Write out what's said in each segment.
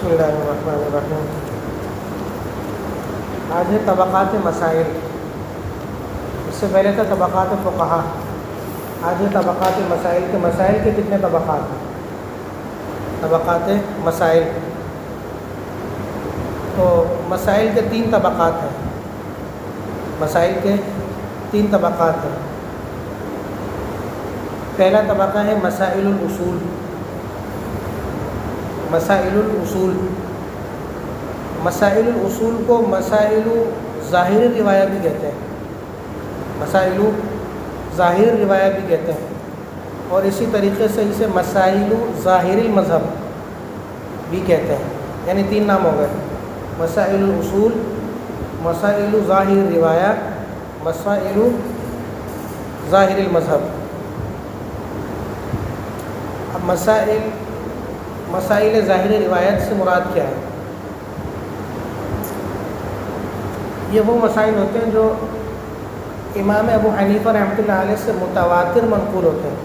بسم اللہ الرحمن الرحیم۔ آج ہے طبقات مسائل، اس سے پہلے تھا طبقات فقہا، آج ہے طبقات مسائل کے مسائل کے کتنے طبقات ہیں؟ طبقات مسائل، تو مسائل کے 3 طبقات ہیں، مسائل کے 3 طبقات ہیں۔ پہلا طبقہ ہے مسائل الاصول، مسائل الاصول، مسائل الاصول کو مسائل ظاہر روایہ بھی کہتے ہیں، مسائل ظاہر روایہ بھی کہتے ہیں، اور اسی طریقے سے اسے مسائل ظاہر المذہب بھی کہتے ہیں، یعنی 3 نام ہو گئے: مسائل الاصول، مسائل ظاہر روایہ، مسائل ظاہر المذہب۔ اب مسائل ظاہر روایت سے مراد کیا ہے؟ یہ وہ مسائل ہوتے ہیں جو امام ابو حنیفہ رحمۃ اللہ علیہ سے متواتر منقول ہوتے ہیں،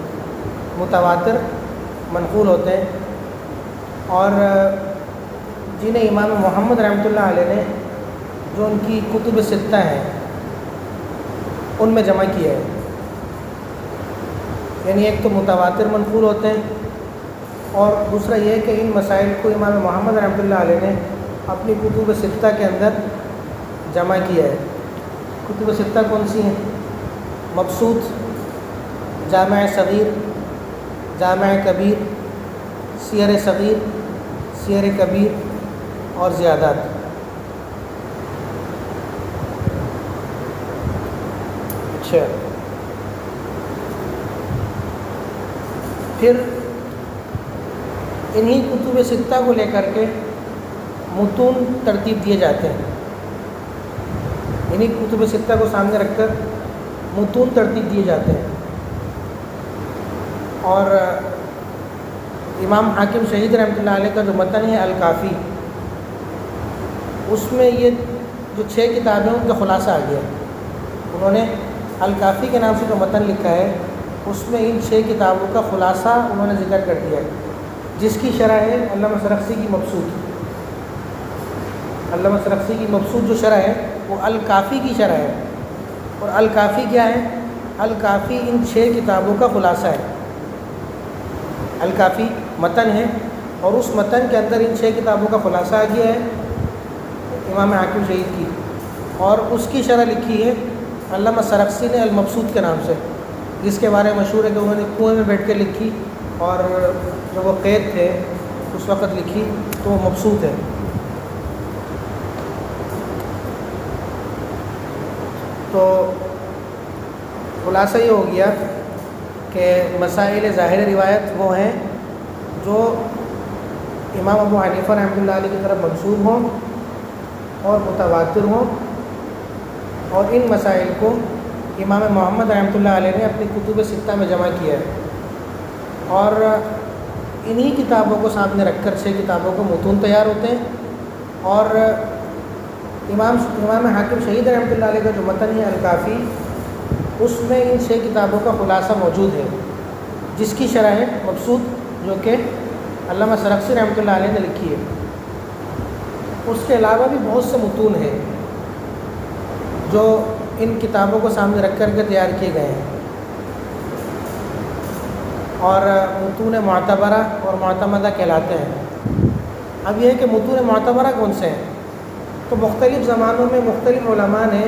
متواتر منقول ہوتے ہیں، اور جنہیں امام محمد رحمۃ اللہ علیہ نے جو ان کی کتب 6 ہیں ان میں جمع کیا ہے، یعنی ایک تو متواتر منقول ہوتے ہیں، اور دوسرا یہ ہے کہ ان مسائل کو امام محمد رحمۃ اللہ علیہ نے اپنی کتب 6 کے اندر جمع کیا ہے۔ کتب 6 کون سی ہیں؟ مبسوط، جامع صغیر، جامع کبیر، سیر صغیر، سیر کبیر اور زیادات۔ اچھا، پھر انہی کتب 6 کو لے کر کے متون ترتیب دیے جاتے ہیں، انہی کتب 6 کو سامنے رکھ کر متون ترتیب دیے جاتے ہیں، اور امام حاکم شہید رحمۃ اللہ علیہ کا جو متن ہے الکافی، اس میں یہ جو 6 کتابیں ہیں ان کا خلاصہ آ گیا ہے۔ انہوں نے الکافی کے نام سے جو متن لکھا ہے اس میں ان 6 کتابوں کا خلاصہ انہوں نے ذکر کر دیا ہے، جس کی شرح ہے علامہ سرخسی کی مبسوط۔ علامہ سرخسی کی مبسوط جو شرح ہے وہ الکافی کی شرح ہے، اور الکافی کیا ہے؟ الکافی ان 6 کتابوں کا خلاصہ ہے۔ الکافی متن ہے، اور اس متن کے اندر ان 6 کتابوں کا خلاصہ آ گیا ہے امام حاکم شہید کی، اور اس کی شرح لکھی ہے علامہ سرخسی نے المبسوط کے نام سے، جس کے بارے میں مشہور ہے کہ انہوں نے کنویں میں بیٹھ کے لکھی، اور جب وہ قید تھے اس وقت لکھی، تو وہ مبسوط ہے۔ تو خلاصہ یہ ہو گیا کہ مسائل ظاہر روایت وہ ہیں جو امام ابو حنیفہ رحمۃ اللہ علیہ کی طرف منسوب ہوں اور متواتر ہوں، اور ان مسائل کو امام محمد رحمۃ اللہ علیہ نے اپنی کتب 6 میں جمع کیا ہے، اور انہی کتابوں کو سامنے رکھ کر 6 کتابوں کو متون تیار ہوتے ہیں، اور امام حاکم شہید رحمۃ اللہ علیہ کا جو متن ہے الکافی، اس میں ان 6 کتابوں کا خلاصہ موجود ہے، جس کی شرح ہے مبسوط، جو کہ علامہ سرخسی رحمۃ اللہ علیہ نے لکھی ہے۔ اس کے علاوہ بھی بہت سے متون ہیں جو ان کتابوں کو سامنے رکھ کر کے تیار کیے گئے ہیں، اور متون معتبرہ اور معتمدہ کہلاتے ہیں۔ اب یہ ہے کہ متون معتبرہ کون سے ہیں؟ تو مختلف زمانوں میں مختلف علماء نے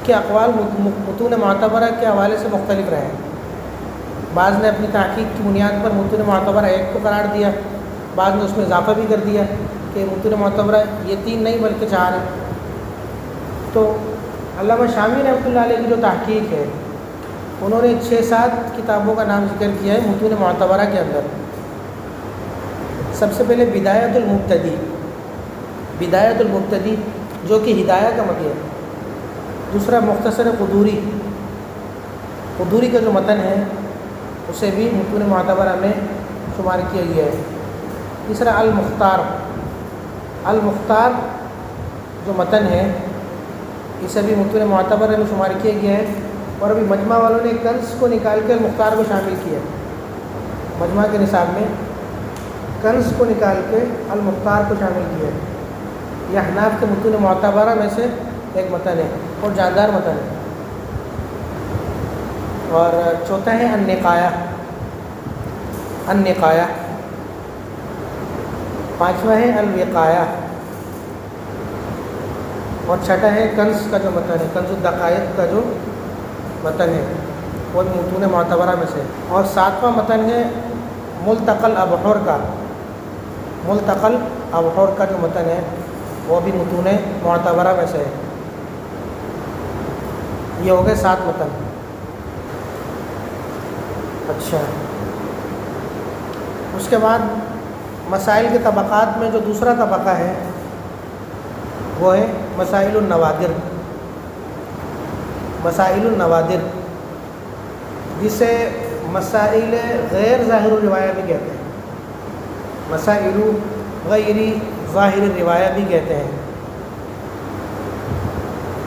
کے اقوال متون معتبرہ کے حوالے سے مختلف رہے ہیں۔ بعض نے اپنی تحقیق کی بنیاد پر متون معتبرہ 1 کو قرار دیا، بعض نے اس میں اضافہ بھی کر دیا کہ متون معتبرہ یہ 3 نہیں بلکہ 4 ہیں۔ تو علامہ شامی رحمۃ اللہ علیہ کی جو تحقیق ہے، انہوں نے 6-7 کتابوں کا نام ذکر کیا ہے متون معتبرہ کے اندر۔ سب سے پہلے بدایت المبتدی، بدایت المبتدی جو کہ ہدایہ کا مطلب ہے۔ دوسرا مختصر قدوری، قدوری کا جو متن ہے اسے بھی متون معتبرہ میں شمار کیا گیا ہے۔ تیسرا المختار، المختار جو متن ہے اسے بھی متون معتبرہ میں شمار کیا گیا ہے، اور ابھی مجمع والوں نے کنز کو نکال کر مختار کو شامل کیا، مجمع کے نصاب میں کنز کو نکال کے المختار کو شامل کیا ہے۔ یہ احناف کے متون معتبرہ میں سے ایک متن ہے اور جاندار متن ہے۔ اور چوتھا ہے النقایہ، پانچواں ہے الوقایہ، اور چھٹا ہے کنز کا جو متن ہے، کنز الدقائق کا جو متن ہے وہ متون معتبرہ میں سے۔ اور ساتواں متن ہے ملتقى الابحر کا جو متن ہے وہ بھی متون معتبرہ میں سے ہے۔ یہ ہو گئے 7 متن۔ اچھا، اس کے بعد مسائل کے طبقات میں جو دوسرا طبقہ ہے وہ ہے مسائل النوادر، جسے مسائل غیر ظاہر الروایہ بھی کہتے ہیں، مسائل غیر ظاہر الروایہ بھی کہتے ہیں۔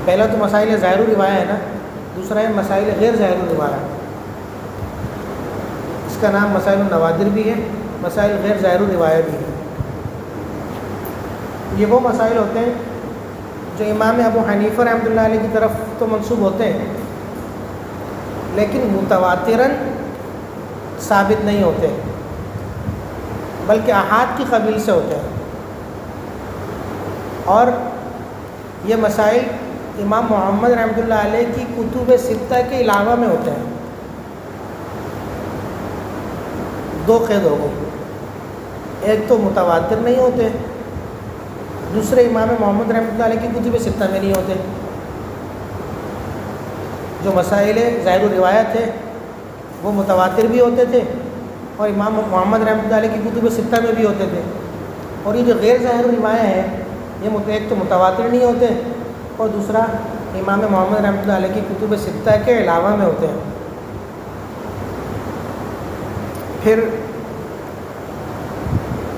پہلا تو مسائل ظاہر الروایہ ہے نا، دوسرا ہے مسائل غیر ظاہر الروایہ۔ اس کا نام مسائل النوادر بھی ہے، مسائل غیر ظاہر الروایہ بھی ہے۔ یہ وہ مسائل ہوتے ہیں جو امام ابو حنیفہ رحمۃ اللہ علیہ کی طرف تو منسوب ہوتے ہیں لیکن متواتراً ثابت نہیں ہوتے، بلکہ احاد کی قبیل سے ہوتے ہیں۔ اور یہ مسائل امام محمد رحمۃ اللہ علیہ کی کتب ستہ کے علاوہ میں ہوتے ہیں۔ 2 قید ہو گئی، ایک تو متواتر نہیں ہوتے، دوسرے امام محمد رحمۃ اللہ علیہ کی کتب ستہ میں نہیں ہوتے۔ جو مسائل ظاہر الروایت تھے وہ متواتر بھی ہوتے تھے اور امام محمد رحمۃ اللہ علیہ کی کتب ستہ میں بھی ہوتے تھے، اور یہ جو غیر ظاہر الروایہ ہیں یہ ایک تو متواتر نہیں ہوتے اور دوسرا امام محمد رحمۃ اللہ علیہ کی کتب ستہ کے علاوہ میں ہوتے ہیں۔ پھر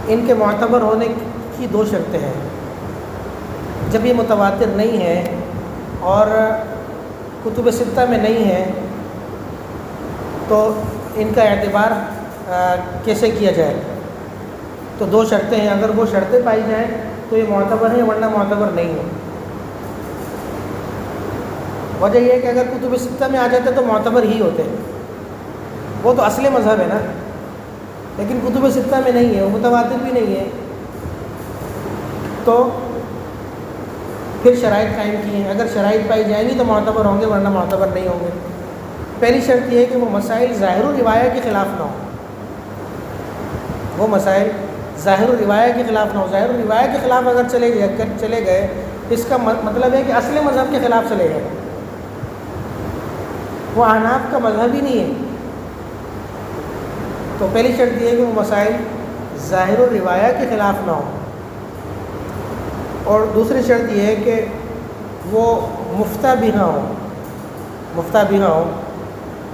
ان کے معتبر ہونے کی 2 شرطیں ہیں۔ جب یہ متواتر نہیں ہے اور کتب ستہ میں نہیں ہے تو ان کا اعتبار کیسے کیا جائے؟ تو 2 شرطیں ہیں، اگر وہ شرطیں پائی جائیں تو یہ معتبر ہے ورنہ معتبر نہیں ہے۔ وجہ یہ ہے کہ اگر کتب ستہ میں آ جاتے تو معتبر ہی ہوتے، وہ تو اصل مذہب ہے نا، لیکن کتب ستہ میں نہیں ہے، وہ متواتر بھی نہیں ہے، تو پھر شرائط قائم کی ہیں۔ اگر شرائط پائی جائیں گی تو معتبر ہوں گے ورنہ معتبر نہیں ہوں گے۔ پہلی شرط یہ ہے کہ وہ مسائل ظاہر الروایہ کے خلاف نہ ہوں، وہ مسائل ظاہر الروایہ کے خلاف نہ ہوں۔ ظاہر الروایہ کے خلاف اگر چلے گئے اس کا مطلب ہے کہ اصل مذہب کے خلاف چلے گئے، وہ احناف کا مذہب ہی نہیں ہے۔ تو پہلی شرط یہ ہے کہ وہ مسائل ظاہر الروایہ کے خلاف نہ ہوں، اور دوسری شرط یہ ہے کہ وہ مفتابیہ ہوں،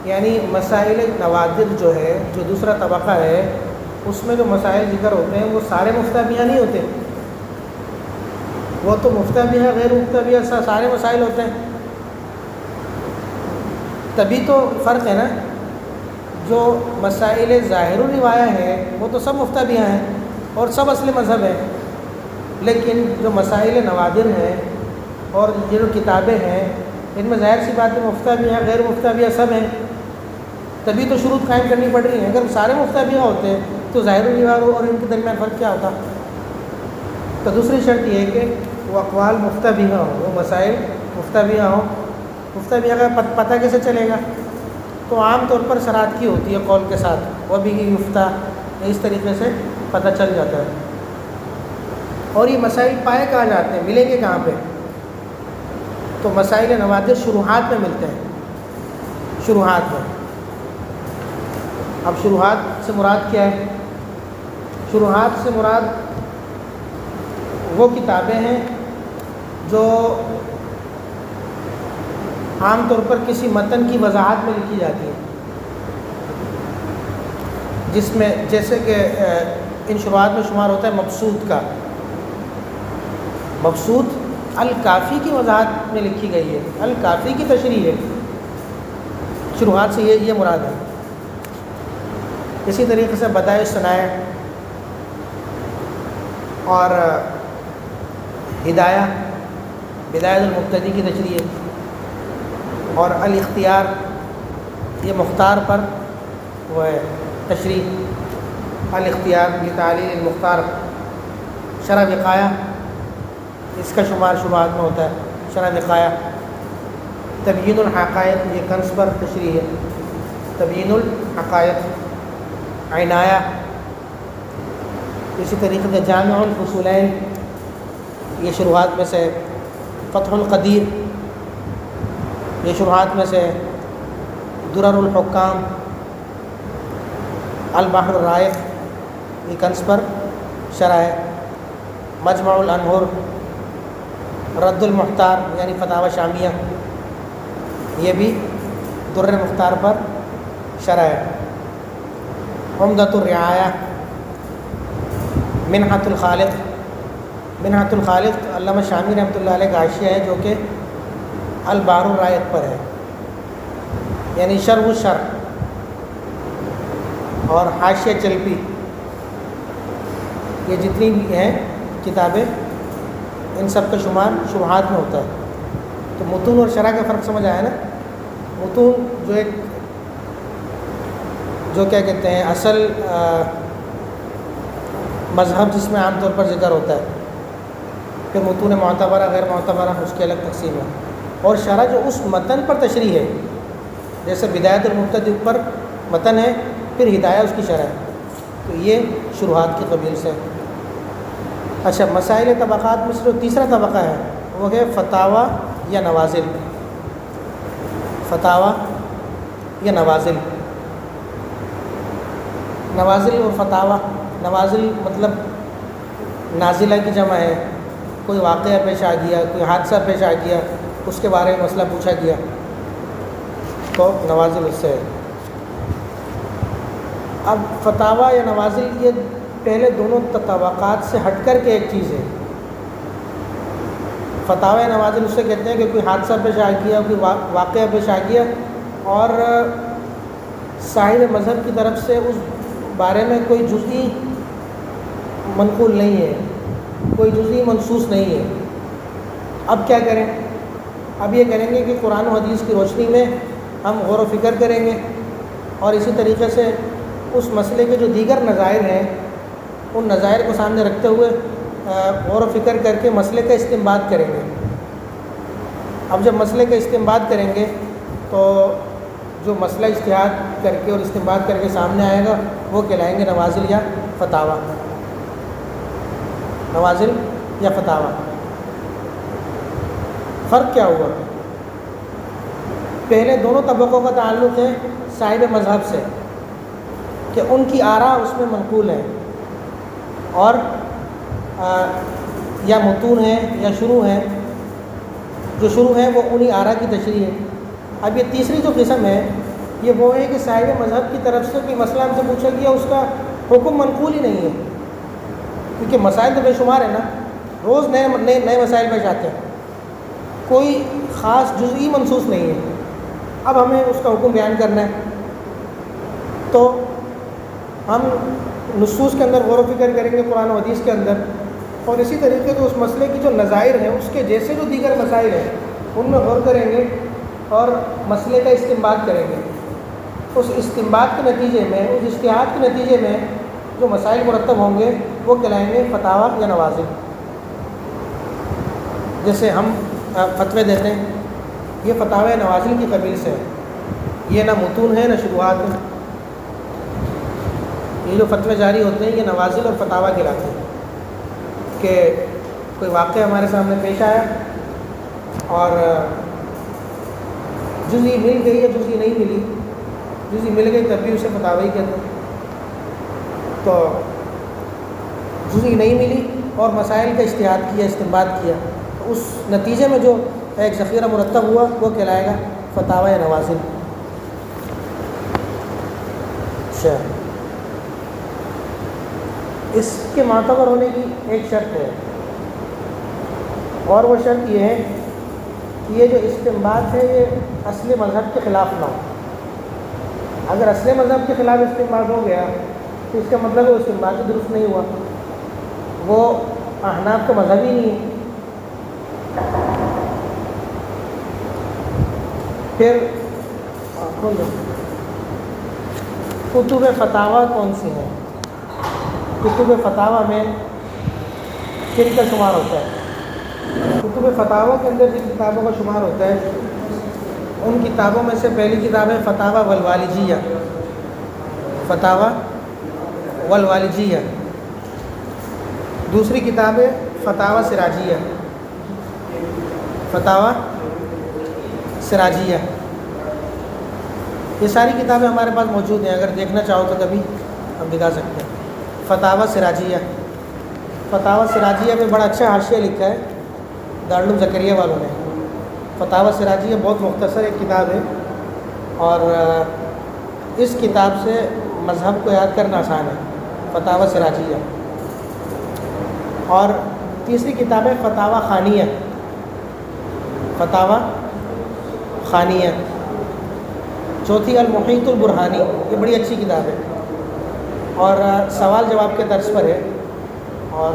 یعنی مسائل نوادر جو ہے، جو دوسرا طبقہ ہے، اس میں جو مسائل ذکر ہوتے ہیں وہ سارے مفتابیہ نہیں ہوتے، وہ تو مفتابیہ غیر مفتابیہ سارے مسائل ہوتے ہیں۔ تبھی تو فرق ہے نا، جو مسائل ظاہر الروایہ ہیں وہ تو سب مفتابیہ ہیں اور سب اصل مذہب ہیں، لیکن جو مسائل نوادر ہیں اور یہ جو کتابیں ہیں ان میں ظاہر سی بات ہے مفتابیہ غیر مفتابیہ سب ہیں، تبھی تو شروط قائم کرنی پڑ رہی ہیں۔ اگر سارے مفتابیہ ہوتے تو ظاہر الروایہ اور ان کے درمیان فرق کیا ہوتا؟ تو دوسری شرط یہ ہے کہ وہ اقوال مفتابیہ ہوں، وہ مسائل مفتابیہ ہوں۔ مفتابیہ کا پتہ کیسے چلے گا؟ تو عام طور پر صراط کی ہوتی ہے قول کے ساتھ، وہ بھی یفتہ، اس طریقے سے پتہ چل جاتا ہے۔ اور یہ مسائل پائے کہاں جاتے ہیں، ملیں گے کہاں پہ؟ تو مسائل نوادر شروحات میں ملتے ہیں، شروحات میں۔ اب شروحات سے مراد کیا ہے؟ شروحات سے مراد وہ کتابیں ہیں جو عام طور پر کسی متن کی وضاحت میں لکھی جاتی ہیں، جس میں جیسے کہ ان شروحات میں شمار ہوتا ہے مبسوط کا۔ مبسوط الکافی کی وضاحت میں لکھی گئی ہے، الکافی کی تشریح ہے، شروحات سے یہ مراد ہے۔ اسی طریقے سے بدائع الصنائع، اور ہدایہ بدایت المقتدی کی تشریح ہے، اور الاختیار یہ مختار پر وہ ہے تشریح، الاختیار لتعلیل المختار، شرح وقایہ اس کا شمار شبہات میں ہوتا ہے، شرح وقایہ، تبیین الحقائق یہ کنز پر تشریح ہے، تبیین الحقائق، عنایہ اسی طریقے سے جامع الفصولین یہ شروحات میں سے، فتح القدیر یہ شروحات میں سے، درر الحکام، البحر الرائق یہ کنز پر شرح ہے، مجمع الانہر، رد المختار یعنی فتاوی شامیہ یہ بھی در مختار پر شرح ہے، عمدۃ الرعایہ، منحۃ الخالق، منحۃ الخالق علامہ شامی رحمۃ اللہ علیہ کا حاشیہ ہے جو کہ البحر الرائق پر ہے، یعنی شرح الشرح، اور حاشیہ چلپی یہ جتنی بھی ہیں کتابیں ان سب کا شمار شبہات میں ہوتا ہے۔ تو متون اور شرح کا فرق سمجھ آیا نا؟ متون جو کیا کہتے ہیں اصل مذہب جس میں عام طور پر ذکر ہوتا ہے، پھر متون معتبرہ غیر معتبرہ اس کی الگ تقسیم ہے، اور شرح جو اس متن پر تشریح ہے، جیسے بدایت المقتدی پر متن ہے، پھر ہدایہ اس کی شرح ہے، تو یہ شروحات کی قبیل سے۔ اچھا، مسائل طبقات میں سے جو تیسرا طبقہ ہے وہ ہے فتاوی یا نوازل، فتاوی یا نوازل، نوازل اور فتاوی، نوازل مطلب نازلہ کی جمع ہے، کوئی واقعہ پیش آ گیا، کوئی حادثہ پیش آ گیا، اس کے بارے میں مسئلہ پوچھا گیا تو نوازل اس سے ہے۔ اب فتاوی یا نوازل یہ پہلے دونوں طبقات سے ہٹ کر کے ایک چیز ہے۔ فتاوی یا نوازل اس سے کہتے ہیں کہ کوئی حادثہ پیش آ گیا، کوئی واقعہ پیش آ گیا اور صاحب مذہب کی طرف سے اس بارے میں کوئی جزئی منقول نہیں ہے، کوئی جزئی منصوص نہیں ہے، اب کیا کریں؟ اب یہ کریں گے کہ قرآن و حدیث کی روشنی میں ہم غور و فکر کریں گے، اور اسی طریقے سے اس مسئلے کے جو دیگر نظائر ہیں ان نظائر کو سامنے رکھتے ہوئے غور و فکر کر کے مسئلے کا استنباط کریں گے۔ اب جب مسئلے کا استنباط کریں گے تو جو مسئلہ اجتہاد کر کے اور استنباط کر کے سامنے آئے گا وہ کہلائیں گے نوازل یا فتاوی، نوازل یا فتاوی۔ فرق کیا ہوا؟ پہلے دونوں طبقوں کا تعلق ہے صاحب مذہب سے کہ ان کی آراء اس میں منقول ہیں، اور یا متون ہیں یا شروع ہیں، جو شروع ہیں وہ انہی آراء کی تشریح ہے۔ اب یہ تیسری جو قسم ہے یہ وہ ہے کہ صاحب مذہب کی طرف سے کوئی مسئلہ ہم سے پوچھا گیا، اس کا حکم منقول ہی نہیں ہے، کیونکہ مسائل تو بے شمار ہیں نا، روز نئے مسائل پیش آتے ہیں، کوئی خاص جزئی منصوص نہیں ہے، اب ہمیں اس کا حکم بیان کرنا ہے تو ہم نصوص کے اندر غور و فکر کریں گے، قرآن و حدیث کے اندر، اور اسی طریقے سے اس مسئلے کی جو نظائر ہیں اس کے جیسے جو دیگر مسائل ہیں ان میں غور کریں گے اور مسئلے کا استنباط کریں گے۔ اس استنباط کے نتیجے میں، اس اجتہاد کے نتیجے میں جو مسائل مرتب ہوں گے وہ کہلائیں گے فتاوی یا نوازل۔ جیسے ہم فتوے دیتے ہیں، یہ فتاوی نوازل کی قبیل سے ہے، یہ نہ متون ہے نہ شروحات ہے، یہ جو فتوے جاری ہوتے ہیں یہ نوازل اور فتاوی کہلاتے ہیں کہ کوئی واقعہ ہمارے سامنے پیش آیا اور جزئی مل گئی یا جزئی نہیں ملی، جزئی مل گئی تب بھی اسے فتاوی کہتے ہیں، تو جزئی نہیں ملی اور مسائل کا اجتہاد کیا، استنباط کیا، تو اس نتیجے میں جو ایک ذخیرہ مرتب ہوا وہ کہلائے گا فتاوی یا نوازل۔ اچھا، اس کے معتبر ہونے کی ایک شرط ہے، اور وہ شرط یہ ہے کہ یہ جو استنباط ہے یہ اصل مذہب کے خلاف نہ ہو۔ اگر اصل مذہب کے خلاف استنباط ہو گیا تو اس کا مطلب وہ استنباط درست نہیں ہوا، وہ احناف کا مذہب ہی نہیں ہے۔ پھر کتب فتاویٰ کون سی ہیں؟ کتب فتاویٰ میں کن کا شمار ہوتا ہے؟ کتب فتاویٰ کے اندر جن کتابوں کا شمار ہوتا ہے ان کتابوں میں سے پہلی کتاب ہے فتاویٰ والوالجیہ، فتاویٰ والوالجیہ۔ دوسری کتاب ہے فتاویٰ سراجیہ، فتاویٰ سراجیہ۔ یہ ساری کتابیں ہمارے پاس موجود ہیں، اگر دیکھنا چاہو تو کبھی ہم دکھا سکتے ہیں۔ فتاویٰ سراجیہ، فتاویٰ سراجیہ میں بڑا اچھا حاشیہ لکھا ہے دارالعلوم زکریا والوں نے۔ فتاویٰ سراجیہ بہت مختصر ایک کتاب ہے، اور اس کتاب سے مذہب کو یاد کرنا آسان ہے، فتاویٰ سراجیہ۔ اور تیسری کتاب ہے فتاویٰ خانیہ، فتاویٰ خانیہ۔ چوتھی المحیط البرہانی، یہ بڑی اچھی کتاب ہے اور سوال جواب کے طرز پر ہے اور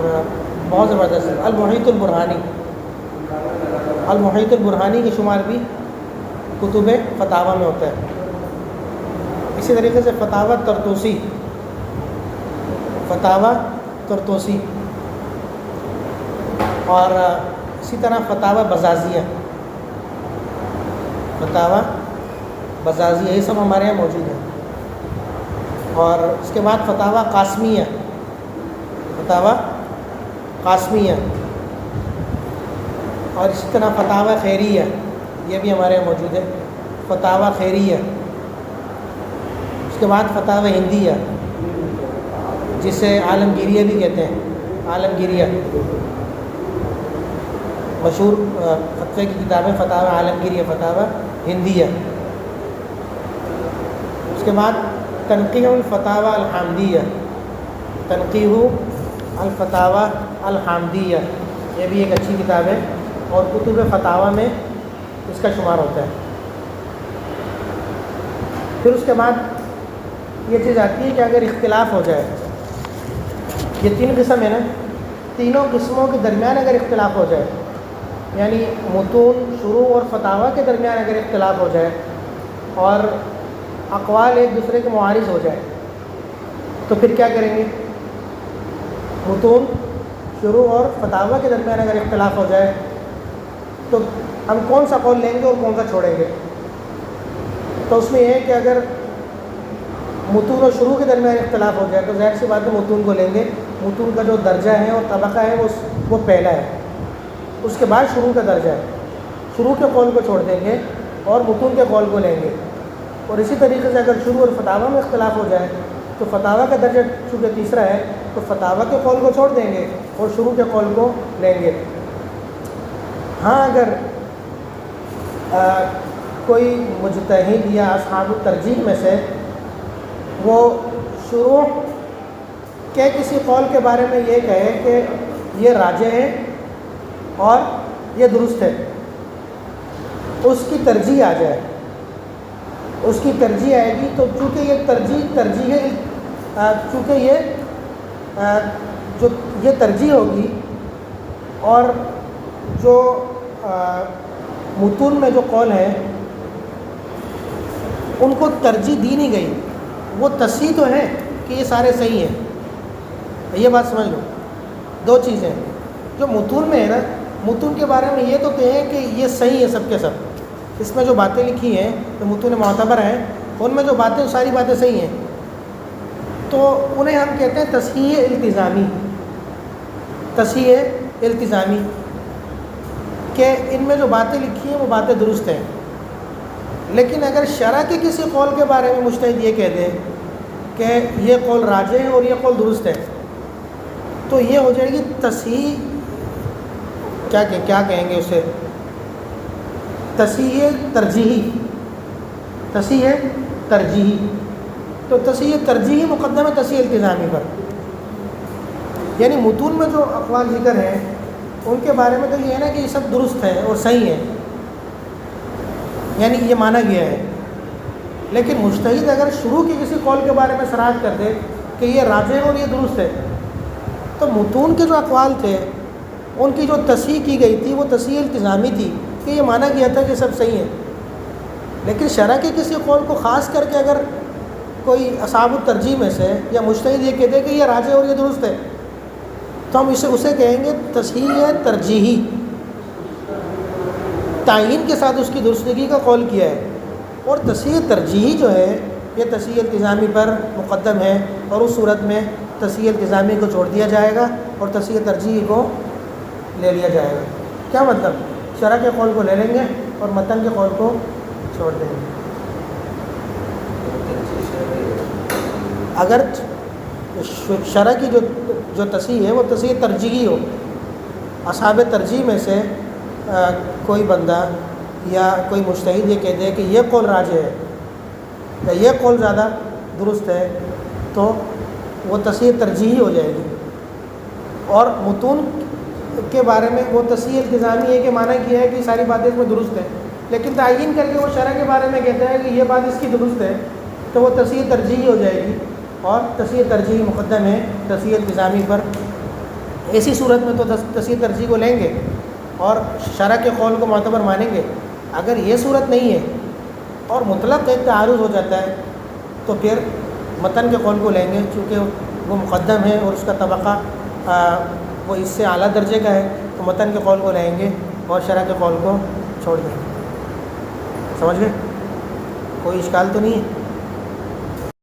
بہت زبردست ہے۔ المحیط البرہانی، المحیط البرہانی کی شمار بھی کتب فتاویٰ میں ہوتا ہے۔ اسی طریقے سے فتاویٰ طرطوسی، فتاویٰ طرطوسی، اور اسی طرح فتاویٰ بزازیہ، فتاویٰ بزازیہ، یہ سب ہمارے یہاں موجود ہیں۔ اور اس کے بعد فتاویٰ قاسمیہ، فتاویٰ قاسمیہ، اور اسی طرح فتاویٰ خیریہ، یہ بھی ہمارے یہاں موجود ہے، فتاویٰ خیریہ۔ اس کے بعد فتاویٰ ہندیہ، جسے عالمگیریہ بھی کہتے ہیں، عالمگیریہ مشہور فتوے کی کتاب ہے، فتاویٰ عالمگیریہ، فتاویٰ ہندیہ۔ اس کے بعد تنقیح الفتاویٰ الحامدیہ، تنقیح الفتاویٰ الحامدیہ، یہ بھی ایک اچھی کتاب ہے اور کتب فتاویٰ میں اس کا شمار ہوتا ہے۔ پھر اس کے بعد یہ چیز آتی ہے کہ اگر اختلاف ہو جائے، یہ تین قسم ہے نا، تینوں قسموں کے درمیان اگر اختلاف ہو جائے، یعنی متون، شروع اور فتاویٰ کے درمیان اگر اختلاف ہو جائے اور اقوال ایک دوسرے کے معارض ہو جائے، تو پھر کیا کریں گے؟ متون، شروع اور فتاویٰ کے درمیان اگر اختلاف ہو جائے تو ہم کون سا قول لیں گے اور کون سا چھوڑیں گے؟ تو اس میں یہ ہے کہ اگر متون اور شروع کے درمیان اختلاف ہو جائے تو ظاہر سی بات ہے متون کو لیں گے، متون کا جو درجہ ہے اور طبقہ ہے وہ پہلا ہے، اس کے بعد شروع کا درجہ ہے، شروع کے قول کو چھوڑ دیں گے اور متون کے قول کو لیں گے۔ اور اسی طریقے سے اگر شروع اور فتاویٰ میں اختلاف ہو جائے تو فتاویٰ کا درجہ چونکہ تیسرا ہے تو فتاویٰ کے قول کو چھوڑ دیں گے اور شروع کے قول کو لیں گے۔ ہاں اگر کوئی مجتہد یا اصحاب الترجیح میں سے وہ شروع کے کسی قول کے بارے میں یہ کہے کہ یہ راجح ہے اور یہ درست ہے، اس کی ترجیح آ جائے، اس کی ترجیح آئے گی، تو چونکہ یہ ترجیح ہے، چونکہ یہ ترجیح ہوگی اور جو متون میں جو قول ہیں ان کو ترجیح دی نہیں گئی، وہ تصحیح تو ہے کہ یہ سارے صحیح ہیں۔ یہ بات سمجھ لو، دو چیزیں جو متون میں ہے نا، متون کے بارے میں یہ تو کہیں کہ یہ صحیح ہے سب کے سب، اس میں جو باتیں لکھی ہیں جو متون معتبر ہیں ان میں جو باتیں ساری باتیں صحیح ہیں، تو انہیں ہم کہتے ہیں تصحیح التزامی، تصحیح التزامی، کہ ان میں جو باتیں لکھی ہیں وہ باتیں درست ہیں۔ لیکن اگر شرع کے کسی قول کے بارے میں مجتہد یہ کہہ دے کہ یہ قول راجح ہے اور یہ قول درست ہے، تو یہ ہو جائے گی تصحیح، کیا کہیں گے اسے؟ تصحیح ترجیحی، تصحیح ترجیحی۔ تو تصحیح ترجیحی مقدم ہے تصحیح التزامی پر، یعنی متون میں جو اقوال ذکر ہیں ان کے بارے میں تو یہ ہے نا کہ یہ سب درست ہیں اور صحیح ہیں، یعنی یہ مانا گیا ہے۔ لیکن مجتہد اگر شروع کے کسی قول کے بارے میں صراحت کر دے کہ یہ راجح اور یہ درست ہے، تو متون کے جو اقوال تھے ان کی جو تصحیح کی گئی تھی وہ تصحیح التزامی تھی کہ یہ مانا گیا تھا کہ سب صحیح ہیں. لیکن شرح کے کسی قول کو خاص کر کے اگر کوئی اصحاب الترجیح میں سے یا مجتہد یہ کہتے کہ یہ راجح اور یہ درست ہے تو ہم اسے کہیں گے تصحیح ترجیحی، تعیین کے ساتھ اس کی درستگی کا قول کیا ہے. اور تصحیح ترجیحی جو ہے یہ تصحیح التزامی پر مقدم ہے، اور اس صورت میں تصحیح التزامی کو چھوڑ دیا جائے گا اور تصحیح ترجیحی کو لے لیا جائے گا. کیا مطلب؟ شرح کے قول کو لے لیں گے اور متن کے قول کو چھوڑ دیں گے. اگر شرح کی جو تصحیح ہے وہ تصحیح ترجیحی ہو، اصحاب ترجیح میں سے کوئی بندہ یا کوئی مجتہد یہ کہہ دے کہ یہ قول راجح ہے یا یہ قول زیادہ درست ہے تو وہ تصحیح ترجیحی ہو جائے گی. اور متون کے بارے میں وہ تصحیح التزامی ہے کہ مانا کیا ہے کہ ساری باتیں اس میں درست ہیں، لیکن تعیین کر کے وہ شرح کے بارے میں کہتا ہے کہ یہ بات اس کی درست ہے تو وہ تصحیح ترجیحی ہو جائے گی، اور تصحیح ترجیحی مقدم ہے تصحیح التزامی پر. ایسی صورت میں تو تصحیح ترجیح کو لیں گے اور شرح کے قول کو معتبر مانیں گے. اگر یہ صورت نہیں ہے اور مطلق ایک تعارض ہو جاتا ہے تو پھر متن کے قول کو لیں گے، چونکہ وہ مقدم ہے اور اس کا طبقہ وہ اس سے اعلیٰ درجے کا ہے، تو متن کے قول کو لیں گے اور شرح کے قول کو چھوڑ دیں گے. سمجھ گئے؟ کوئی اشکال تو نہیں ہے؟